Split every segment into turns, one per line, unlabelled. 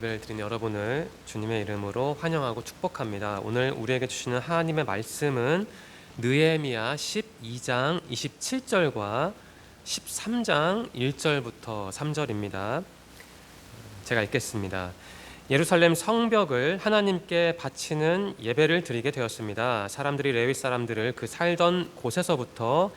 예배를 드린 여러분을 주님의 이름으로 환영하고 축복합니다. 오늘 우리에게 주시는 하나님의 말씀은 느헤미야 12장 27절과 13장 1절부터 3절입니다. 제가 읽겠습니다. 예루살렘 성벽을 하나님께 바치는 예배를 드리게 되었습니다. 사람들이 레위 사람들을 그 살던 곳에서부터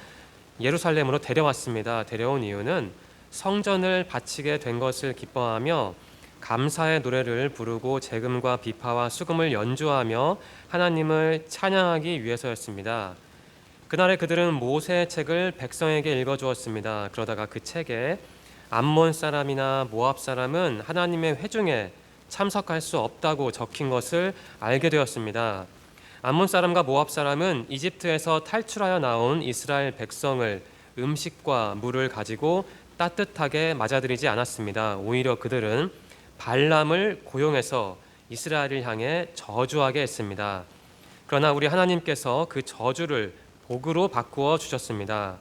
예루살렘으로 데려왔습니다. 데려온 이유는 성전을 바치게 된 것을 기뻐하며 감사의 노래를 부르고 제금과 비파와 수금을 연주하며 하나님을 찬양하기 위해서였습니다. 그날에 그들은 모세의 책을 백성에게 읽어주었습니다. 그러다가 그 책에 암몬 사람이나 모압 사람은 하나님의 회중에 참석할 수 없다고 적힌 것을 알게 되었습니다. 암몬 사람과 모압 사람은 이집트에서 탈출하여 나온 이스라엘 백성을 음식과 물을 가지고 따뜻하게 맞아들이지 않았습니다. 오히려 그들은 발람을 고용해서 이스라엘을 향해 저주하게 했습니다. 그러나 우리 하나님께서 그 저주를 복으로 바꾸어 주셨습니다.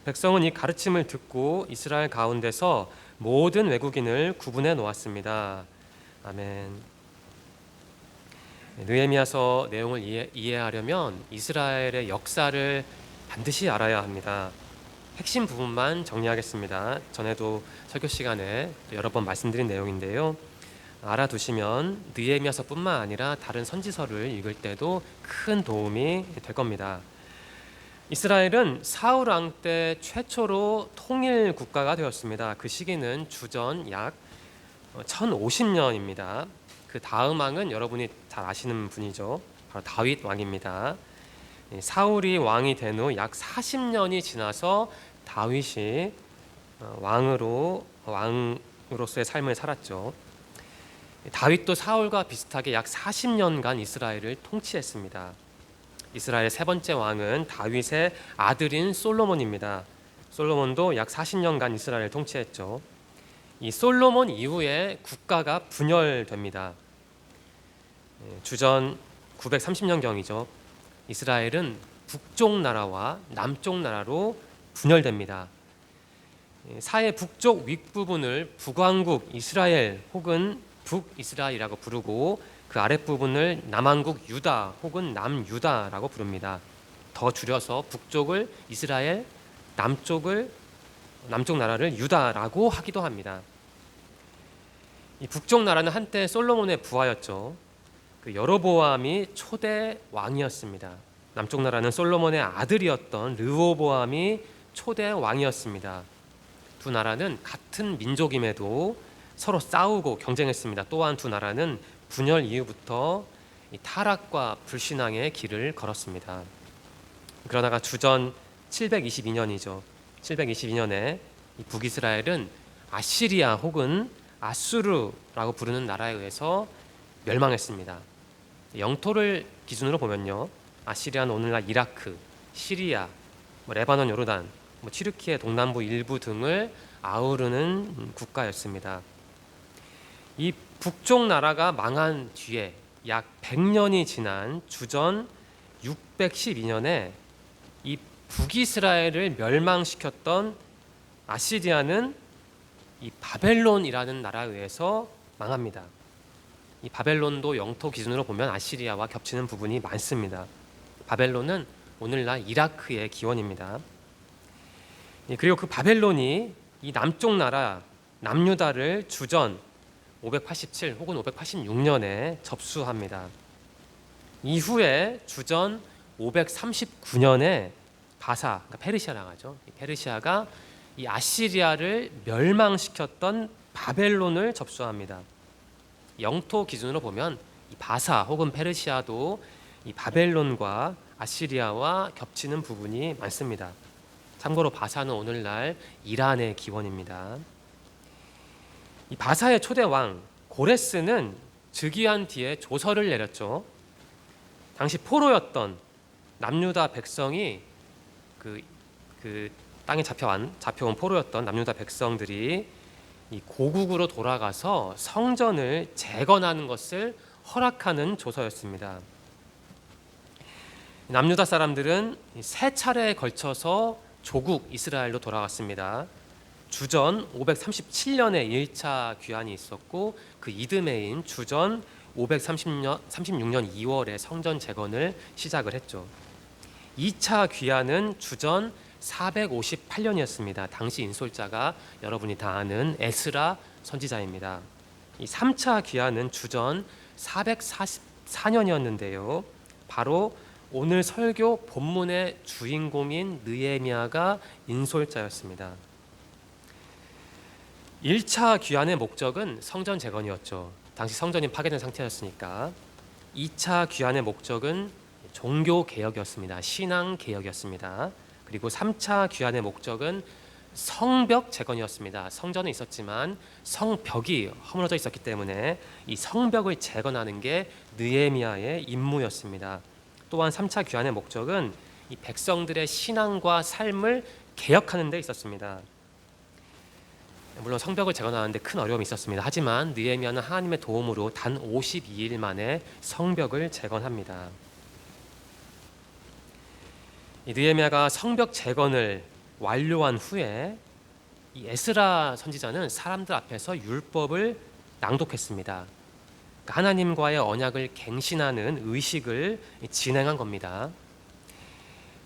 백성은 이 가르침을 듣고 이스라엘 가운데서 모든 외국인을 구분해 놓았습니다. 아멘. 느헤미야서 내용을 이해하려면 이스라엘의 역사를 반드시 알아야 합니다. 핵심 부분만 정리하겠습니다. 전에도 설교 시간에 여러 번 말씀드린 내용인데요. 알아두시면 느헤미야서뿐만 아니라 다른 선지서를 읽을 때도 큰 도움이 될 겁니다. 이스라엘은 사울 왕 때 최초로 통일 국가가 되었습니다. 그 시기는 주전 약 1050년입니다. 그 다음 왕은 여러분이 잘 아시는 분이죠. 바로 다윗 왕입니다. 사울이 왕이 된 후 약 40년이 지나서 다윗이 왕으로서의 삶을 살았죠. 다윗도 사울과 비슷하게 약 40년간 이스라엘을 통치했습니다. 이스라엘의 세 번째 왕은 다윗의 아들인 솔로몬입니다. 솔로몬도 약 40년간 이스라엘을 통치했죠. 이 솔로몬 이후에 국가가 분열됩니다. 주전 930년경이죠. 이스라엘은 북쪽 나라와 남쪽 나라로 분열됩니다. 사해 북쪽 윗부분을 북왕국 이스라엘 혹은 북이스라엘이라고 부르고 그 아랫부분을 남왕국 유다 혹은 남유다라고 부릅니다. 더 줄여서 북쪽을 이스라엘, 남쪽 나라를 유다라고 하기도 합니다. 이 북쪽 나라는 한때 솔로몬의 부하였죠. 그 여로보암이 초대 왕이었습니다. 남쪽 나라는 솔로몬의 아들이었던 르호보암이 초대 왕이었습니다. 두 나라는 같은 민족임에도 서로 싸우고 경쟁했습니다. 또한 두 나라는 분열 이후부터 타락과 불신앙의 길을 걸었습니다. 그러다가 주전 722년이죠. 722년에 북이스라엘은 아시리아 혹은 아수르라고 부르는 나라에 의해서 멸망했습니다. 영토를 기준으로 보면요, 아시리아는 오늘날 이라크, 시리아, 레바논, 요르단, 튀르키예 동남부 일부 등을 아우르는 국가였습니다. 이 북쪽 나라가 망한 뒤에 약 100년이 지난 주전 612년에 이 북이스라엘을 멸망시켰던 아시리아는 이 바벨론이라는 나라에 의해서 망합니다. 이 바벨론도 영토 기준으로 보면 아시리아와 겹치는 부분이 많습니다. 바벨론은 오늘날 이라크의 기원입니다. 그리고 그 바벨론이 이 남쪽 나라 남유다를 주전 587 혹은 586년에 접수합니다. 이후에 주전 539년에 바사, 그러니까 페르시아라고 하죠. 페르시아가 이 아시리아를 멸망시켰던 바벨론을 접수합니다. 영토 기준으로 보면 이 바사 혹은 페르시아도 이 바벨론과 아시리아와 겹치는 부분이 많습니다. 참고로 바사는 오늘날 이란의 기원입니다. 이 바사의 초대 왕 고레스는 즉위한 뒤에 조서를 내렸죠. 당시 포로였던 남유다 백성이 그 땅에 잡혀온 포로였던 남유다 백성들이 이 고국으로 돌아가서 성전을 재건하는 것을 허락하는 조서였습니다. 남유다 사람들은 세 차례에 걸쳐서 조국 이스라엘로 돌아갔습니다. 주전 537년에 1차 귀환이 있었고 그 이듬해인 주전 536년 2월에 성전 재건을 시작을 했죠. 2차 귀환은 주전 458년이었습니다. 당시 인솔자가 여러분이 다 아는 에스라 선지자입니다. 이 3차 귀환은 주전 444년이었는데요. 바로 오늘 설교 본문의 주인공인 느헤미야가 인솔자였습니다. 1차 귀환의 목적은 성전 재건이었죠. 당시 성전이 파괴된 상태였으니까. 2차 귀환의 목적은 종교 개혁이었습니다. 신앙 개혁이었습니다. 그리고 3차 귀환의 목적은 성벽 재건이었습니다. 성전은 있었지만 성벽이 허물어져 있었기 때문에 이 성벽을 재건하는 게 느헤미야의 임무였습니다. 또한 3차 귀환의 목적은 이 백성들의 신앙과 삶을 개혁하는 데 있었습니다. 물론 성벽을 재건하는데 큰 어려움이 있었습니다. 하지만 느헤미야는 하나님의 도움으로 단 52일 만에 성벽을 재건합니다. 이 느헤미야가 성벽 재건을 완료한 후에 이 에스라 선지자는 사람들 앞에서 율법을 낭독했습니다. 그러니까 하나님과의 언약을 갱신하는 의식을 진행한 겁니다.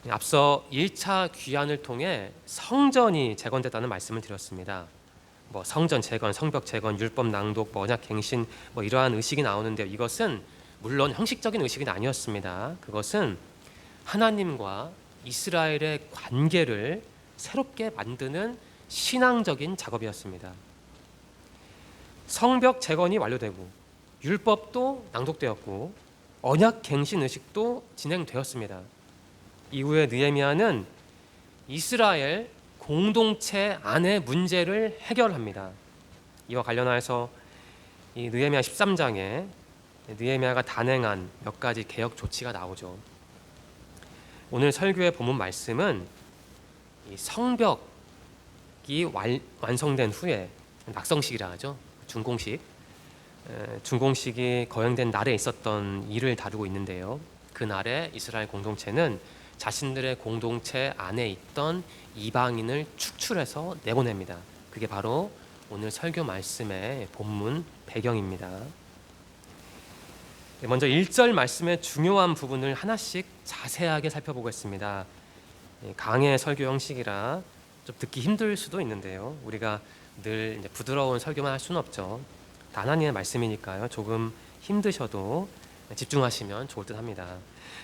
앞서 1차 귀환을 통해 성전이 재건됐다는 말씀을 드렸습니다. 성전 재건, 성벽 재건, 율법 낭독, 언약 갱신 이러한 의식이 나오는데요. 이것은 물론 형식적인 의식은 아니었습니다. 그것은 하나님과 이스라엘의 관계를 새롭게 만드는 신앙적인 작업이었습니다. 성벽 재건이 완료되고 율법도 낭독되었고 언약 갱신 의식도 진행되었습니다. 이후에 느헤미야는 이스라엘 공동체 안의 문제를 해결합니다. 이와 관련하여서 이 느헤미야 13장에 느헤미야가 단행한 몇 가지 개혁 조치가 나오죠. 오늘 설교의 본문 말씀은 이 성벽이 완성된 후에 낙성식이라 하죠. 준공식이 거행된 날에 있었던 일을 다루고 있는데요. 그 날에 이스라엘 공동체는 자신들의 공동체 안에 있던 이방인을 축출해서 내보냅니다. 그게 바로 오늘 설교 말씀의 본문 배경입니다. 먼저 1절 말씀의 중요한 부분을 하나씩 자세하게 살펴보겠습니다. 강의 설교 형식이라 좀 듣기 힘들 수도 있는데요. 우리가 늘 부드러운 설교만 할 수는 없죠. 하나님의 말씀이니까요. 조금 힘드셔도 집중하시면 좋을 듯 합니다.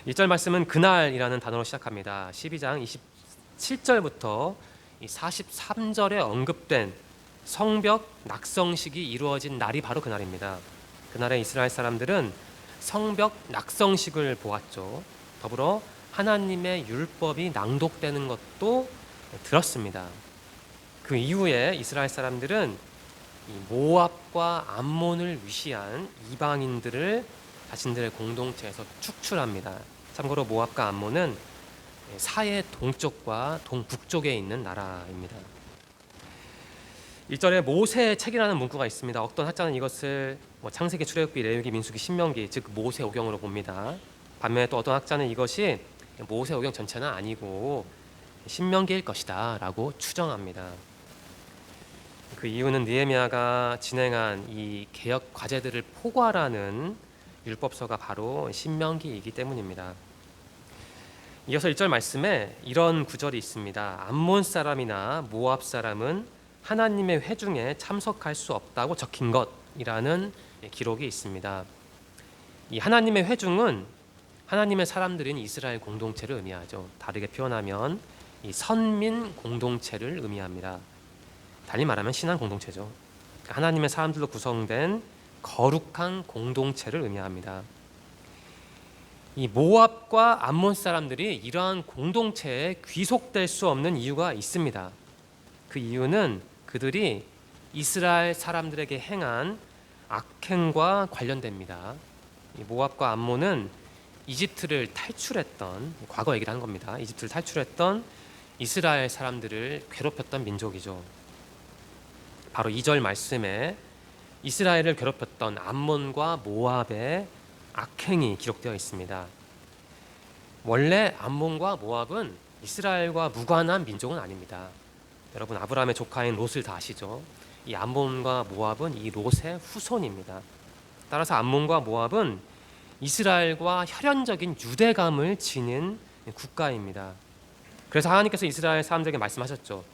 1절 말씀은 그날이라는 단어로 시작합니다. 12장 27절부터 43절에 언급된 성벽 낙성식이 이루어진 날이 바로 그날입니다. 그날에 이스라엘 사람들은 성벽 낙성식을 보았죠. 더불어 하나님의 율법이 낭독되는 것도 들었습니다. 그 이후에 이스라엘 사람들은 모압과 암몬을 위시한 이방인들을 자신들의 공동체에서 축출합니다. 참고로 모압과 암몬은 사해 동쪽과 동북쪽에 있는 나라입니다. 1절에 모세의 책이라는 문구가 있습니다. 어떤 학자는 이것을 창세기, 출애굽기, 레위기, 민수기, 신명기 즉 모세오경으로 봅니다. 반면에 또 어떤 학자는 이것이 모세오경 전체는 아니고 신명기일 것이다 라고 추정합니다. 그 이유는 느헤미야가 진행한 이 개혁 과제들을 포괄하는 율법서가 바로 신명기이기 때문입니다. 이어서 1절 말씀에 이런 구절이 있습니다. 암몬 사람이나 모압 사람은 하나님의 회중에 참석할 수 없다고 적힌 것이라는 기록이 있습니다. 이 하나님의 회중은 하나님의 사람들인 이스라엘 공동체를 의미하죠. 다르게 표현하면 이 선민 공동체를 의미합니다. 달리 말하면 신앙 공동체죠. 하나님의 사람들로 구성된 거룩한 공동체를 의미합니다. 이 모압과 암몬 사람들이 이러한 공동체에 귀속될 수 없는 이유가 있습니다. 그 이유는 그들이 이스라엘 사람들에게 행한 악행과 관련됩니다. 이 모압과 암몬은 이집트를 탈출했던, 과거 얘기를 하는 겁니다. 이집트를 탈출했던 이스라엘 사람들을 괴롭혔던 민족이죠. 바로 2절 말씀에 이스라엘을 괴롭혔던 암몬과 모압의 악행이 기록되어 있습니다. 원래 암몬과 모압은 이스라엘과 무관한 민족은 아닙니다. 여러분 아브라함의 조카인 롯을 다 아시죠? 이 암몬과 모압은 이 롯의 후손입니다. 따라서 암몬과 모압은 이스라엘과 혈연적인 유대감을 지닌 국가입니다. 그래서 하나님께서 이스라엘 사람들에게 말씀하셨죠.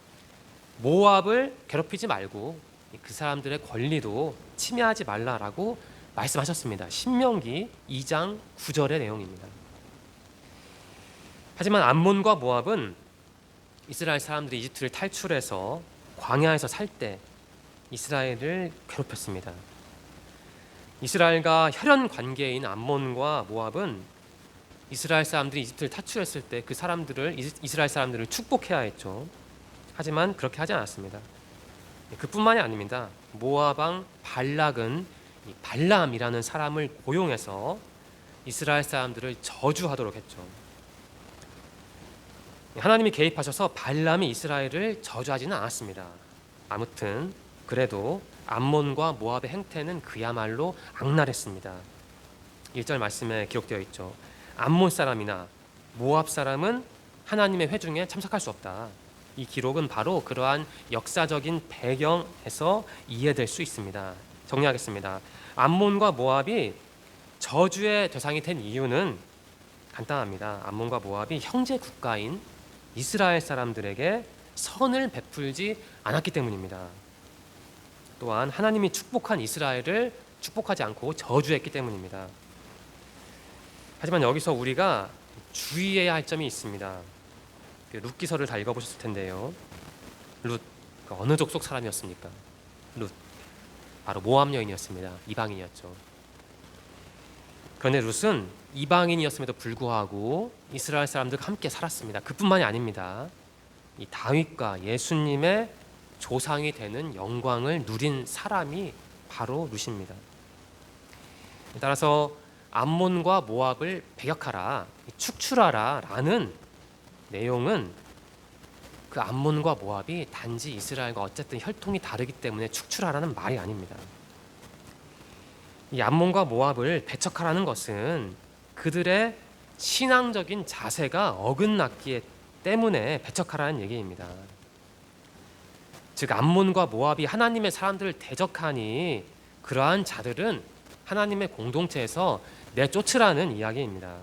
모압을 괴롭히지 말고 그 사람들의 권리도 침해하지 말라라고 말씀하셨습니다. 신명기 2장 9절의 내용입니다. 하지만 암몬과 모압은 이스라엘 사람들이 이집트를 탈출해서 광야에서 살 때 이스라엘을 괴롭혔습니다. 이스라엘과 혈연 관계인 암몬과 모압은 이스라엘 사람들이 이집트를 탈출했을 때 그 사람들을 이스라엘 사람들을 축복해야 했죠. 하지만 그렇게 하지 않았습니다. 그뿐만이 아닙니다. 모압 왕 발락은 이 발람이라는 사람을 고용해서 이스라엘 사람들을 저주하도록 했죠. 하나님이 개입하셔서 발람이 이스라엘을 저주하지는 않았습니다. 아무튼 그래도 암몬과 모압의 행태는 그야말로 악랄했습니다. 1절 말씀에 기록되어 있죠. 암몬 사람이나 모압 사람은 하나님의 회중에 참석할 수 없다. 이 기록은 바로 그러한 역사적인 배경에서 이해될 수 있습니다. 정리하겠습니다. 암몬과 모압이 저주의 대상이 된 이유는 간단합니다. 암몬과 모압이 형제 국가인 이스라엘 사람들에게 선을 베풀지 않았기 때문입니다. 또한 하나님이 축복한 이스라엘을 축복하지 않고 저주했기 때문입니다. 하지만 여기서 우리가 주의해야 할 점이 있습니다. 룻 기서를 다 읽어보셨을 텐데요. 룻 어느 족속 사람이었습니까? 룻 바로 모압 여인이었습니다. 이방인이었죠. 그런데 룻은 이방인이었음에도 불구하고 이스라엘 사람들과 함께 살았습니다. 그뿐만이 아닙니다. 이 다윗과 예수님의 조상이 되는 영광을 누린 사람이 바로 룻입니다. 따라서 암몬과 모압을 배격하라, 축출하라 라는 내용은 그 암몬과 모압이 단지 이스라엘과 어쨌든 혈통이 다르기 때문에 축출하라는 말이 아닙니다. 이 암몬과 모압을 배척하라는 것은 그들의 신앙적인 자세가 어긋났기 때문에 배척하라는 얘기입니다. 즉 암몬과 모압이 하나님의 사람들을 대적하니 그러한 자들은 하나님의 공동체에서 내쫓으라는 이야기입니다.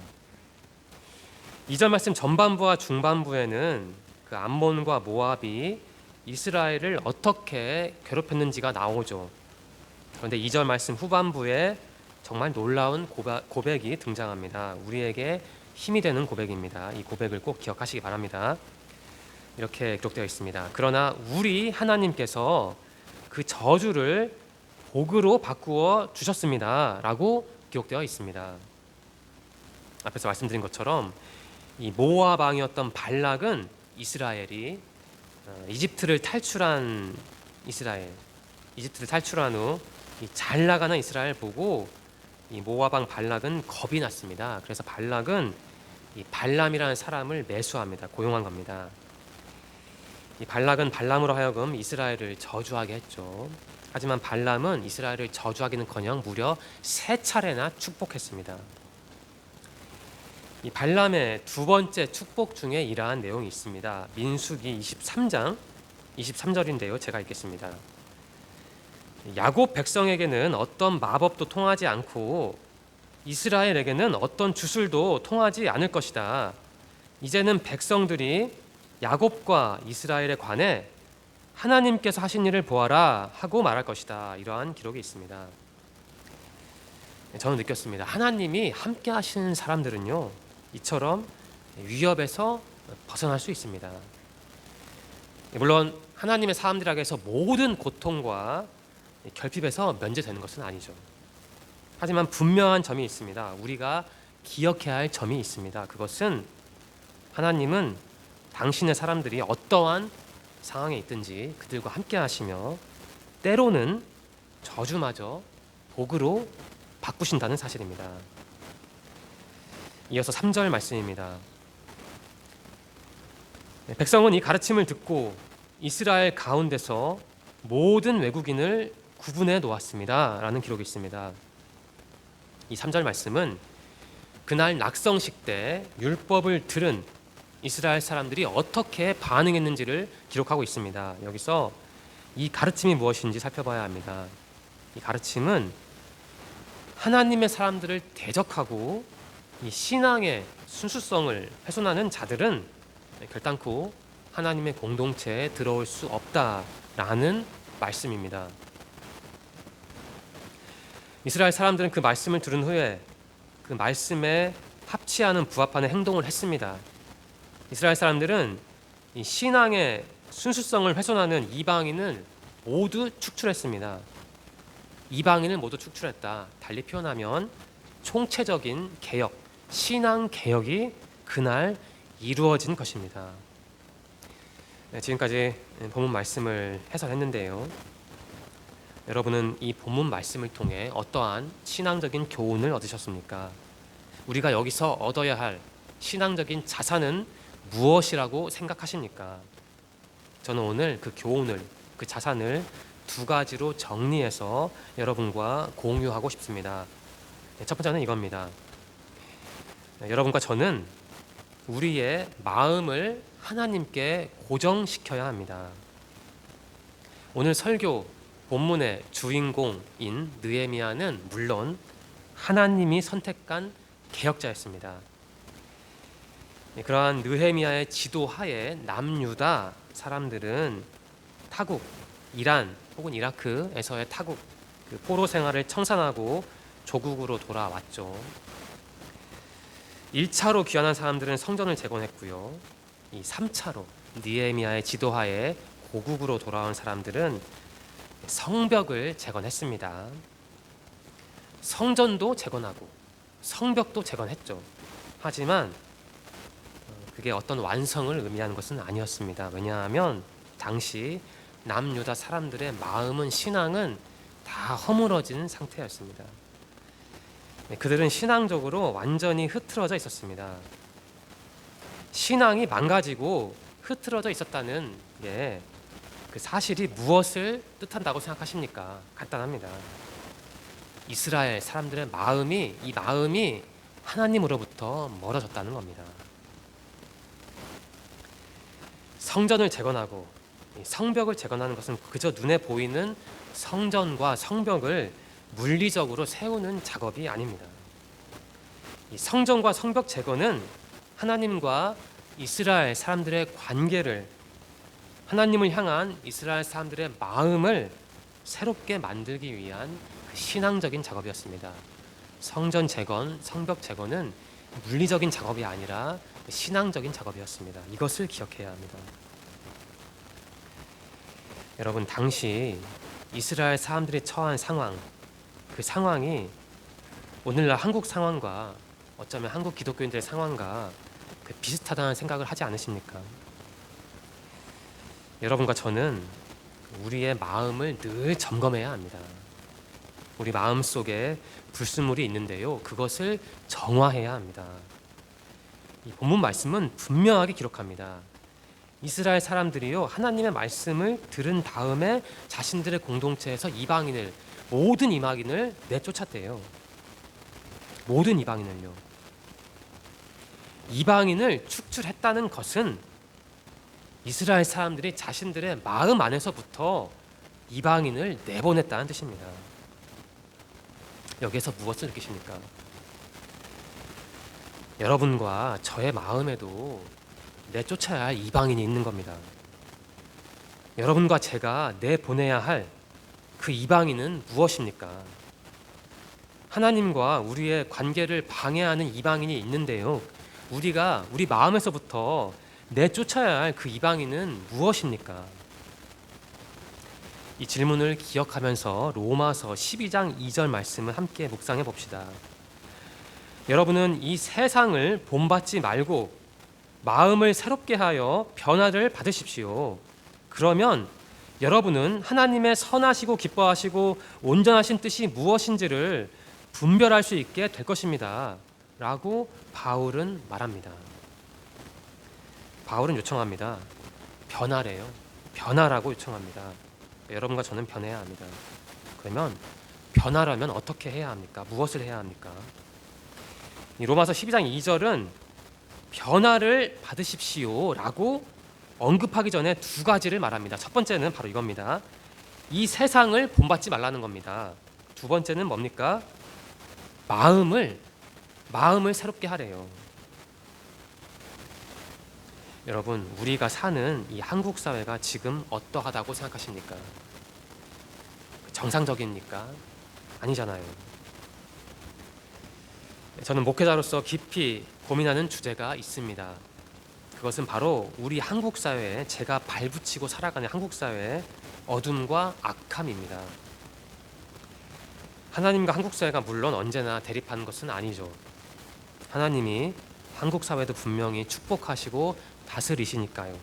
2절 말씀 전반부와 중반부에는 그 암몬과 모압이 이스라엘을 어떻게 괴롭혔는지가 나오죠. 그런데 2절 말씀 후반부에 정말 놀라운 고백이 등장합니다. 우리에게 힘이 되는 고백입니다. 이 고백을 꼭 기억하시기 바랍니다. 이렇게 기록되어 있습니다. 그러나 우리 하나님께서 그 저주를 복으로 바꾸어 주셨습니다. 라고 기록되어 있습니다. 앞에서 말씀드린 것처럼 이 모압 왕이었던 발락은 이스라엘이 이집트를 탈출한 후 잘 나가는 이스라엘 보고 이 모압 왕 발락은 겁이 났습니다. 그래서 발락은 이 발람이라는 사람을 매수합니다. 고용한 겁니다. 이 발락은 발람으로 하여금 이스라엘을 저주하게 했죠. 하지만 발람은 이스라엘을 저주하기는커녕 무려 3차례나 축복했습니다. 이 발람의 두 번째 축복 중에 이러한 내용이 있습니다. 민수기 23장 23절인데요. 제가 읽겠습니다. 야곱 백성에게는 어떤 마법도 통하지 않고 이스라엘에게는 어떤 주술도 통하지 않을 것이다. 이제는 백성들이 야곱과 이스라엘에 관해 하나님께서 하신 일을 보아라 하고 말할 것이다. 이러한 기록이 있습니다. 저는 느꼈습니다. 하나님이 함께 하시는 사람들은요, 이처럼 위협에서 벗어날 수 있습니다. 물론 하나님의 사람들에게 서 모든 고통과 결핍에서 면제되는 것은 아니죠. 하지만 분명한 점이 있습니다. 우리가 기억해야 할 점이 있습니다. 그것은 하나님은 당신의 사람들이 어떠한 상황에 있든지 그들과 함께 하시며 때로는 저주마저 복으로 바꾸신다는 사실입니다. 이어서 3절 말씀입니다. 백성은 이 가르침을 듣고 이스라엘 가운데서 모든 외국인을 구분해 놓았습니다. 라는 기록이 있습니다. 이 3절 말씀은 그날 낙성식 때 율법을 들은 이스라엘 사람들이 어떻게 반응했는지를 기록하고 있습니다. 여기서 이 가르침이 무엇인지 살펴봐야 합니다. 이 가르침은 하나님의 사람들을 대적하고 이 신앙의 순수성을 훼손하는 자들은 결단코 하나님의 공동체에 들어올 수 없다라는 말씀입니다. 이스라엘 사람들은 그 말씀을 들은 후에 그 말씀에 합치하는 부합하는 행동을 했습니다. 이스라엘 사람들은 이 신앙의 순수성을 훼손하는 이방인을 모두 축출했습니다. 이방인을 모두 축출했다. 달리 표현하면 총체적인 개혁, 신앙 개혁이 그날 이루어진 것입니다. 지금까지 본문 말씀을 해설했는데요. 여러분은 이 본문 말씀을 통해 어떠한 신앙적인 교훈을 얻으셨습니까? 우리가 여기서 얻어야 할 신앙적인 자산은 무엇이라고 생각하십니까? 저는 오늘 그 교훈을, 그 자산을 두 가지로 정리해서 여러분과 공유하고 싶습니다. 첫 번째는 이겁니다. 여러분과 저는 우리의 마음을 하나님께 고정시켜야 합니다. 오늘 설교 본문의 주인공인 느헤미야는 물론 하나님이 선택한 개혁자였습니다. 그러한 느헤미야의 지도하에 남유다 사람들은 타국, 이란 혹은 이라크에서의 타국, 그 포로 생활을 청산하고 조국으로 돌아왔죠. 1차로 귀환한 사람들은 성전을 재건했고요. 이 3차로 느헤미야의 지도하에 고국으로 돌아온 사람들은 성벽을 재건했습니다. 성전도 재건하고 성벽도 재건했죠. 하지만 그게 어떤 완성을 의미하는 것은 아니었습니다. 왜냐하면 당시 남유다 사람들의 마음은, 신앙은 다 허물어진 상태였습니다. 그들은 신앙적으로 완전히 흐트러져 있었습니다. 신앙이 망가지고 흐트러져 있었다는 게 그 사실이 무엇을 뜻한다고 생각하십니까? 간단합니다. 이스라엘 사람들의 마음이, 이 마음이 하나님으로부터 멀어졌다는 겁니다. 성전을 재건하고 성벽을 재건하는 것은 그저 눈에 보이는 성전과 성벽을 물리적으로 세우는 작업이 아닙니다. 이 성전과 성벽 재건은 하나님과 이스라엘 사람들의 관계를, 하나님을 향한 이스라엘 사람들의 마음을 새롭게 만들기 위한 그 신앙적인 작업이었습니다. 성전 재건, 성벽 재건은 물리적인 작업이 아니라 신앙적인 작업이었습니다. 이것을 기억해야 합니다. 여러분, 당시 이스라엘 사람들이 처한 상황, 그 상황이 오늘날 한국 상황과 어쩌면 한국 기독교인들의 상황과 비슷하다는 생각을 하지 않으십니까? 여러분과 저는 우리의 마음을 늘 점검해야 합니다. 우리 마음 속에 불순물이 있는데요, 그것을 정화해야 합니다. 이 본문 말씀은 분명하게 기록합니다. 이스라엘 사람들이요, 하나님의 말씀을 들은 다음에 자신들의 공동체에서 이방인을, 모든 이방인을 내쫓았대요. 모든 이방인을요. 이방인을 축출했다는 것은 이스라엘 사람들이 자신들의 마음 안에서부터 이방인을 내보냈다는 뜻입니다. 여기에서 무엇을 느끼십니까? 여러분과 저의 마음에도 내쫓아야 할 이방인이 있는 겁니다. 여러분과 제가 내보내야 할 그 이방인은 무엇입니까? 하나님과 우리의 관계를 방해하는 이방인이 있는데요, 우리가 우리 마음에서부터 내쫓아야 할 그 이방인은 무엇입니까? 이 질문을 기억하면서 로마서 12장 2절 말씀을 함께 묵상해 봅시다. 여러분은 이 세상을 본받지 말고 마음을 새롭게 하여 변화를 받으십시오. 그러면 여러분은 하나님의 선하시고 기뻐하시고 온전하신 뜻이 무엇인지를 분별할 수 있게 될 것입니다. 라고 바울은 말합니다. 바울은 요청합니다. 변화래요. 변화라고 요청합니다. 여러분과 저는 변해야 합니다. 그러면 변화라면 어떻게 해야 합니까? 무엇을 해야 합니까? 이 로마서 12장 2절은 변화를 받으십시오라고 언급하기 전에 두 가지를 말합니다. 첫 번째는 바로 이겁니다. 이 세상을 본받지 말라는 겁니다. 두 번째는 뭡니까? 마음을 새롭게 하래요. 여러분, 우리가 사는 이 한국 사회가 지금 어떠하다고 생각하십니까? 정상적입니까? 아니잖아요. 저는 목회자로서 깊이 고민하는 주제가 있습니다. 그것은 바로 우리 한국 사회에, 제가 발붙이고 살아가는 한국 사회의 어둠과 악함입니다. 하나님과 한국 사회가 물론 언제나 대립하는 것은 아니죠. 하나님이 한국 사회도 분명히 축복하시고 다스리시니까요.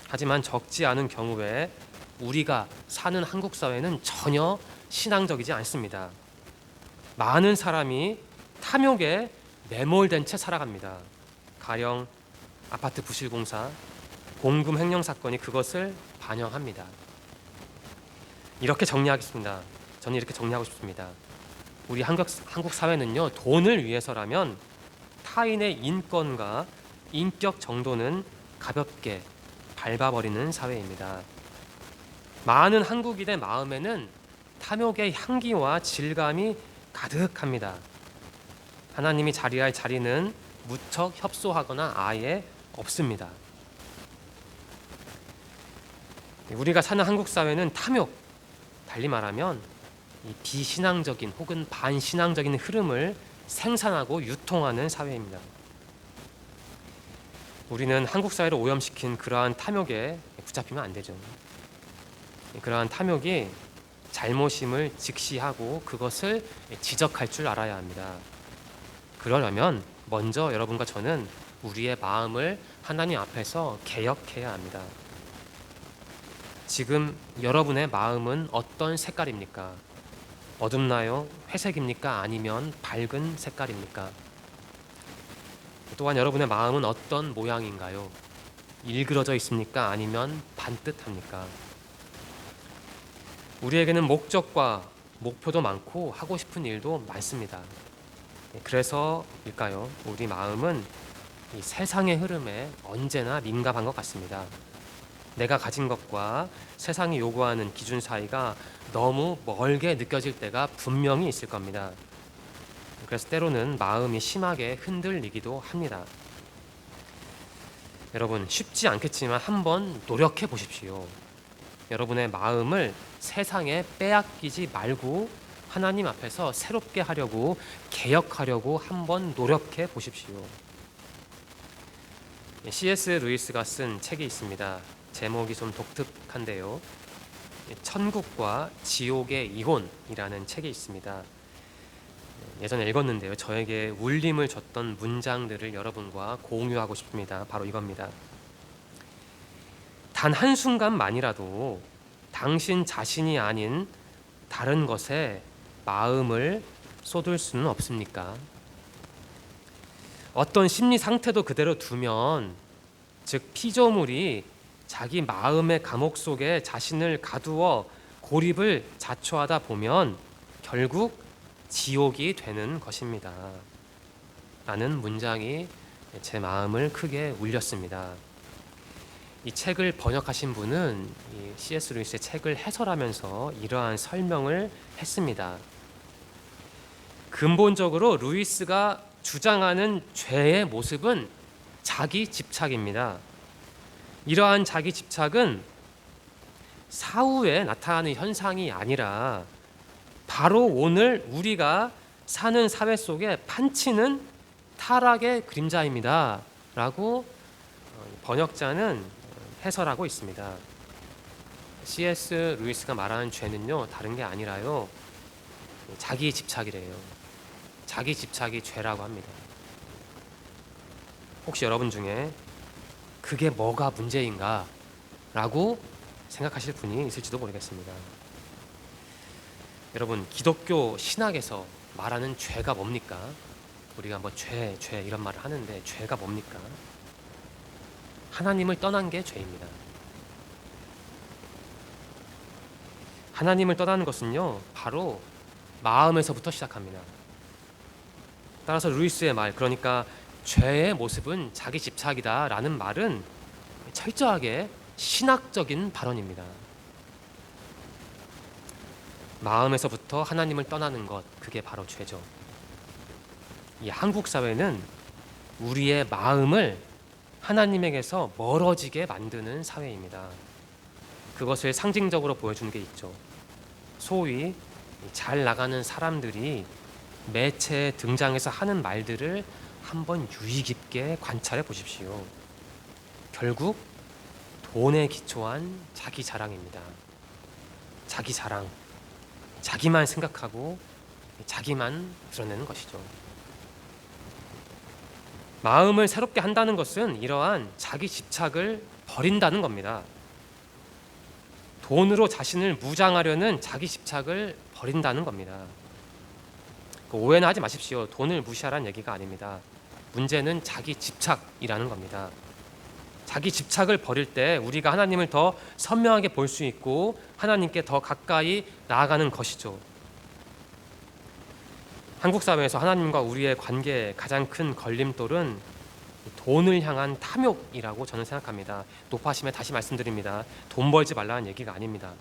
하지만 적지 않은 경우에 우리가 사는 한국 사회는 전혀 신앙적이지 않습니다. 많은 사람이 탐욕에 매몰된 채 살아갑니다. 가령 아파트 부실공사, 공금 횡령 사건이 그것을 반영합니다. 이렇게 정리하겠습니다. 저는 이렇게 정리하고 싶습니다. 우리 한국 사회는요, 돈을 위해서라면 타인의 인권과 인격 정도는 가볍게 밟아버리는 사회입니다. 많은 한국인의 마음에는 탐욕의 향기와 질감이 가득합니다. 하나님이 자리할 자리는 무척 협소하거나 아예 없습니다. 우리가 사는 한국 사회는 탐욕, 달리 말하면 이 비신앙적인 혹은 반신앙적인 흐름을 생산하고 유통하는 사회입니다. 우리는 한국 사회를 오염시킨 그러한 탐욕에 붙잡히면 안 되죠. 그러한 탐욕이 잘못임을 직시하고 그것을 지적할 줄 알아야 합니다. 그러려면 먼저 여러분과 저는 우리의 마음을 하나님 앞에서 개혁해야 합니다. 지금 여러분의 마음은 어떤 색깔입니까? 어둡나요? 회색입니까? 아니면 밝은 색깔입니까? 또한 여러분의 마음은 어떤 모양인가요? 일그러져 있습니까? 아니면 반듯합니까? 우리에게는 목적과 목표도 많고 하고 싶은 일도 많습니다. 그래서일까요? 우리 마음은 이 세상의 흐름에 언제나 민감한 것 같습니다. 내가 가진 것과 세상이 요구하는 기준 사이가 너무 멀게 느껴질 때가 분명히 있을 겁니다. 그래서 때로는 마음이 심하게 흔들리기도 합니다. 여러분, 쉽지 않겠지만 한번 노력해 보십시오. 여러분의 마음을 세상에 빼앗기지 말고 하나님 앞에서 새롭게 하려고, 개혁하려고 한번 노력해 보십시오. C.S. 루이스가 쓴 책이 있습니다. 제목이 좀 독특한데요. 천국과 지옥의 이혼이라는 책이 있습니다. 예전에 읽었는데요. 저에게 울림을 줬던 문장들을 여러분과 공유하고 싶습니다. 바로 이겁니다. 단 한순간만이라도 당신 자신이 아닌 다른 것에 마음을 쏟을 수는 없습니까? 어떤 심리 상태도 그대로 두면, 즉 피조물이 자기 마음의 감옥 속에 자신을 가두어 고립을 자초하다 보면 결국 지옥이 되는 것입니다. 라는 문장이 제 마음을 크게 울렸습니다. 이 책을 번역하신 분은 이 C.S. 루이스의 책을 해설하면서 이러한 설명을 했습니다. 근본적으로 루이스가 주장하는 죄의 모습은 자기 집착입니다. 이러한 자기 집착은 사후에 나타나는 현상이 아니라 바로 오늘 우리가 사는 사회 속에 판치는 타락의 그림자입니다. 라고 번역자는 해설하고 있습니다. C.S. 루이스가 말하는 죄는요, 다른 게 아니라요, 자기 집착이래요. 자기 집착이 죄라고 합니다. 혹시 여러분 중에 그게 뭐가 문제인가? 라고 생각하실 분이 있을지도 모르겠습니다. 여러분, 기독교 신학에서 말하는 죄가 뭡니까? 우리가 뭐 죄 이런 말을 하는데 죄가 뭡니까? 하나님을 떠난 게 죄입니다. 하나님을 떠나는 것은요, 바로 마음에서부터 시작합니다. 따라서 루이스의 말, 그러니까 죄의 모습은 자기 집착이다라는 말은 철저하게 신학적인 발언입니다. 마음에서부터 하나님을 떠나는 것, 그게 바로 죄죠. 이 한국 사회는 우리의 마음을 하나님에게서 멀어지게 만드는 사회입니다. 그것을 상징적으로 보여주는 게 있죠. 소위 잘 나가는 사람들이 매체에 등장해서 하는 말들을 한번 유의 깊게 관찰해 보십시오. 결국 돈에 기초한 자기 자랑입니다. 자기 자랑, 자기만 생각하고 자기만 드러내는 것이죠. 마음을 새롭게 한다는 것은 이러한 자기 집착을 버린다는 겁니다. 돈으로 자신을 무장하려는 자기 집착을 버린다는 겁니다. 오해는 하지 마십시오. 돈을 무시하라는 얘기가 아닙니다. 문제는 자기 집착이라는 겁니다. 자기 집착을 버릴 때 우리가 하나님을 더 선명하게 볼 수 있고 하나님께 더 가까이 나아가는 것이죠. 한국 사회에서 하나님과 우리의 관계의 가장 큰 걸림돌은 돈을 향한 탐욕이라고 저는 생각합니다. 높아심에 다시 말씀드립니다. 돈 벌지 말라는 얘기가 아닙니다.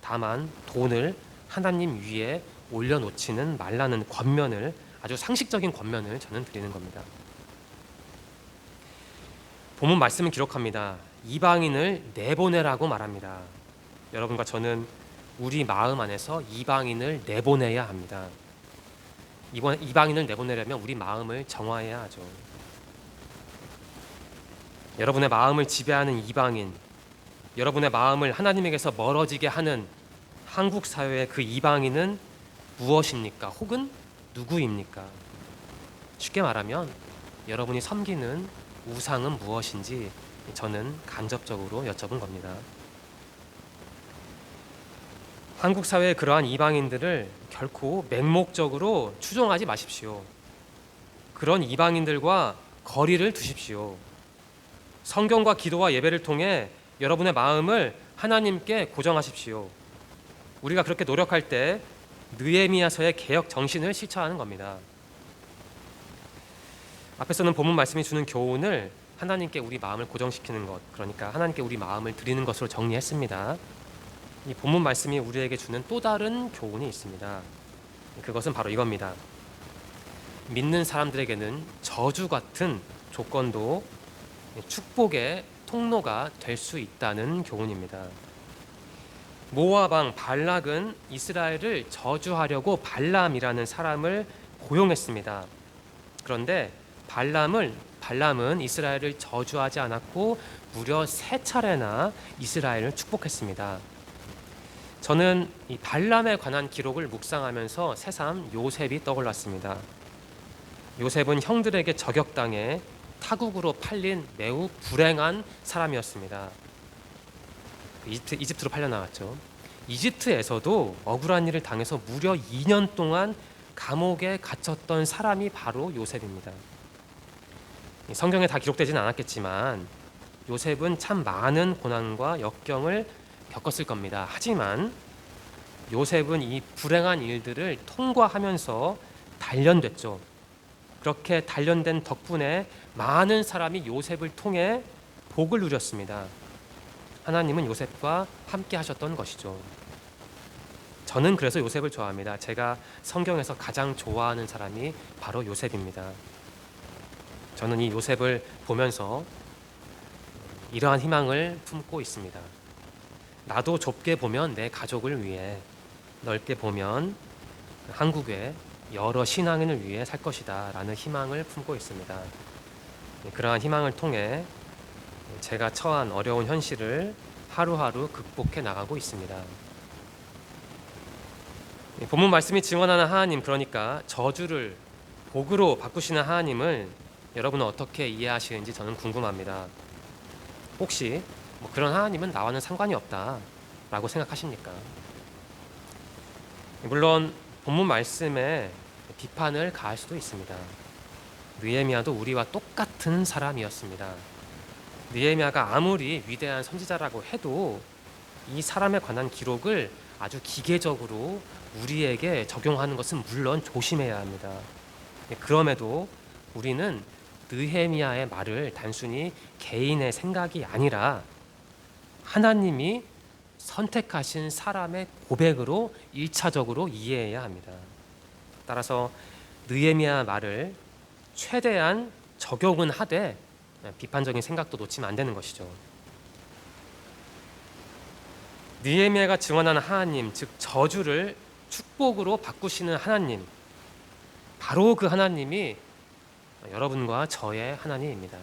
다만 돈을 하나님 위에 올려놓지는 말라는 권면을, 아주 상식적인 권면을 저는 드리는 겁니다. 본문 말씀은 기록합니다. 이방인을 내보내라고 말합니다. 여러분과 저는 우리 마음 안에서 이방인을 내보내야 합니다. 이방인을 내보내려면 우리 마음을 정화해야 하죠. 여러분의 마음을 지배하는 이방인, 여러분의 마음을 하나님에게서 멀어지게 하는 한국 사회의 그 이방인은 무엇입니까? 혹은 누구입니까? 쉽게 말하면 여러분이 섬기는 우상은 무엇인지 저는 간접적으로 여쭤본 겁니다. 한국 사회의 그러한 이방인들을 결코 맹목적으로 추종하지 마십시오. 그런 이방인들과 거리를 두십시오. 성경과 기도와 예배를 통해 여러분의 마음을 하나님께 고정하십시오. 우리가 그렇게 노력할 때 느헤미야서의 개혁 정신을 실천하는 겁니다. 앞에서는 본문 말씀이 주는 교훈을 하나님께 우리 마음을 고정시키는 것, 그러니까 하나님께 우리 마음을 드리는 것으로 정리했습니다. 이 본문 말씀이 우리에게 주는 또 다른 교훈이 있습니다. 그것은 바로 이겁니다. 믿는 사람들에게는 저주 같은 조건도 축복의 통로가 될 수 있다는 교훈입니다. 모압 왕 발락은 이스라엘을 저주하려고 발람이라는 사람을 고용했습니다. 그런데 발람은 이스라엘을 저주하지 않았고 무려 3차례나 이스라엘을 축복했습니다. 저는 이 발람에 관한 기록을 묵상하면서 새삼 요셉이 떠올랐습니다. 요셉은 형들에게 저격당해 타국으로 팔린 매우 불행한 사람이었습니다. 이집트로 팔려나왔죠. 이집트에서도 억울한 일을 당해서 무려 2년 동안 감옥에 갇혔던 사람이 바로 요셉입니다. 성경에 다 기록되지는 않았겠지만 요셉은 참 많은 고난과 역경을 겪었을 겁니다. 하지만 요셉은 이 불행한 일들을 통과하면서 단련됐죠. 그렇게 단련된 덕분에 많은 사람이 요셉을 통해 복을 누렸습니다. 하나님은 요셉과 함께 하셨던 것이죠. 저는 그래서 요셉을 좋아합니다. 제가 성경에서 가장 좋아하는 사람이 바로 요셉입니다. 저는 이 요셉을 보면서 이러한 희망을 품고 있습니다. 나도 좁게 보면 내 가족을 위해, 넓게 보면 한국의 여러 신앙인을 위해 살 것이다 라는 희망을 품고 있습니다. 그러한 희망을 통해 제가 처한 어려운 현실을 하루하루 극복해 나가고 있습니다. 본문 말씀이 증언하는 하나님, 그러니까 저주를 복으로 바꾸시는 하나님을 여러분은 어떻게 이해하시는지 저는 궁금합니다. 혹시 그런 하나님은 나와는 상관이 없다라고 생각하십니까? 물론 본문 말씀에 비판을 가할 수도 있습니다. 느헤미야도 우리와 똑같은 사람이었습니다. 느헤미야가 아무리 위대한 선지자라고 해도 이 사람에 관한 기록을 아주 기계적으로 우리에게 적용하는 것은 물론 조심해야 합니다. 그럼에도 우리는 느헤미야의 말을 단순히 개인의 생각이 아니라 하나님이 선택하신 사람의 고백으로 1차적으로 이해해야 합니다. 따라서 느헤미야 말을 최대한 적용은 하되 비판적인 생각도 놓치면 안 되는 것이죠. 느헤미야가 증언하는 하나님, 즉 저주를 축복으로 바꾸시는 하나님, 바로 그 하나님이 여러분과 저의 하나님입니다.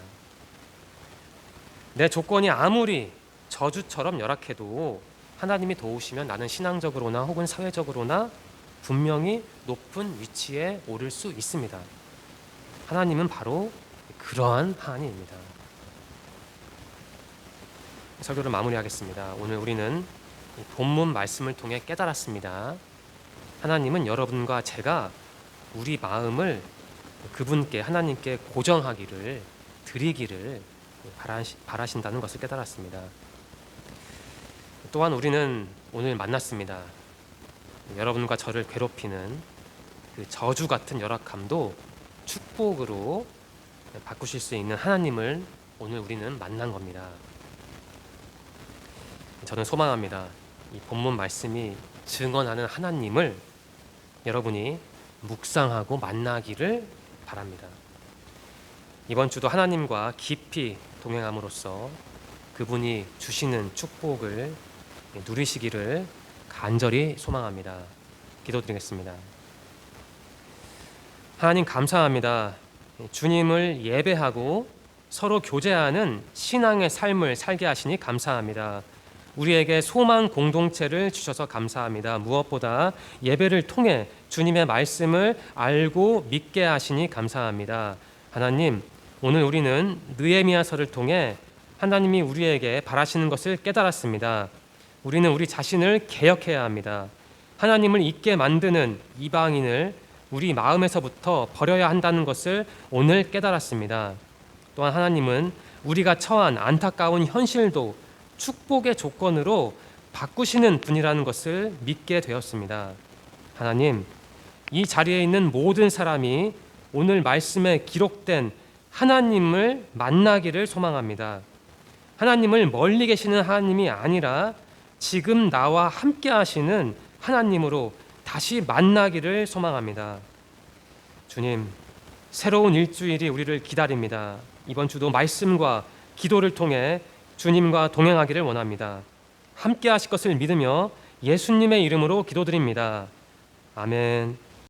내 조건이 아무리 저주처럼 열악해도 하나님이 도우시면 나는 신앙적으로나 혹은 사회적으로나 분명히 높은 위치에 오를 수 있습니다. 하나님은 바로 그러한 하나님입니다. 설교를 마무리하겠습니다. 오늘 우리는 본문 말씀을 통해 깨달았습니다. 하나님은 여러분과 제가 우리 마음을 그분께, 하나님께 고정하기를, 드리기를 바라신다는 것을 깨달았습니다. 또한 우리는 오늘 만났습니다. 여러분과 저를 괴롭히는 그 저주 같은 열악함도 축복으로 바꾸실 수 있는 하나님을 오늘 우리는 만난 겁니다. 저는 소망합니다. 이 본문 말씀이 증언하는 하나님을 여러분이 묵상하고 만나기를 바랍니다. 이번 주도 하나님과 깊이 동행함으로써 그분이 주시는 축복을 누리시기를 간절히 소망합니다. 기도드리겠습니다. 하나님 감사합니다. 주님을 예배하고 서로 교제하는 신앙의 삶을 살게 하시니 감사합니다. 우리에게 소망 공동체를 주셔서 감사합니다. 무엇보다 예배를 통해 주님의 말씀을 알고 믿게 하시니 감사합니다. 하나님, 오늘 우리는 느헤미야서를 통해 하나님이 우리에게 바라시는 것을 깨달았습니다. 우리는 우리 자신을 개혁해야 합니다. 하나님을 잊게 만드는 이방인을 우리 마음에서부터 버려야 한다는 것을 오늘 깨달았습니다. 또한 하나님은 우리가 처한 안타까운 현실도 축복의 조건으로 바꾸시는 분이라는 것을 믿게 되었습니다. 하나님, 이 자리에 있는 모든 사람이 오늘 말씀에 기록된 하나님을 만나기를 소망합니다. 하나님을 멀리 계시는 하나님이 아니라 지금 나와 함께 하시는 하나님으로 다시 만나기를 소망합니다. 주님, 새로운 일주일이 우리를 기다립니다. 이번 주도 말씀과 기도를 통해 주님과 동행하기를 원합니다. 함께 하실 것을 믿으며 예수님의 이름으로 기도드립니다. 아멘.